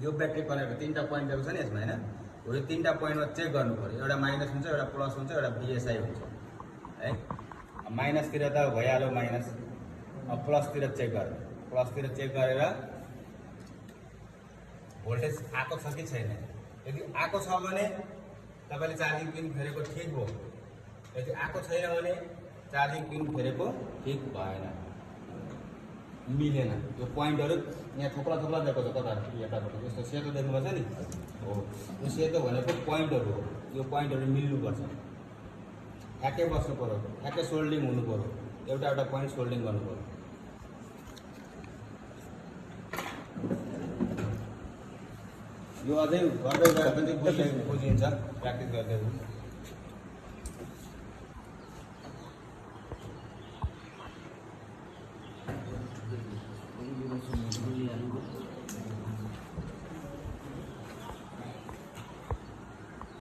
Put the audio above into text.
यो battery connector तीनटा पोइन्टहरु छ नि यसमा हैन हो यो तीनटा पोइन्टमा चेक गर्नु पर्यो एउटा माइनस हुन्छ एउटा प्लस हुन्छ एउटा बीएसआई हुन्छ है माइनस तिर त भइहाल्यो माइनस अब प्लस तिर चेक गर्नु प्लस तिर चेक गरेर भोल्टेज आको छ कि छैन यदि आको छ भने तपाईले चार्जिङ पिन फेरेको ठीक हो यदि आको छैन भने चार्जिङ पिन फेरेको ठीक भएन मिलेन यो पोइन्टहरु यहाँ थोप्ला थोप्ला दिएको छ कता यताबाट यस्तो सेतो देख्नुपर्छ नि हो यो सेतो भनेको पोइन्टहरु हो यो पोइन्टहरु मिल्नु पर्छ ठ्याक्कै बस्नु पर्यो ठ्याक्कै सोल्डिङ हुनु पर्यो एउटा एउटा पोइन्ट सोल्डिङ गर्नु पर्यो यो अझै गर्दै गयो भने चाहिँ बुझिन्छ प्र्याक्टिस गर्दै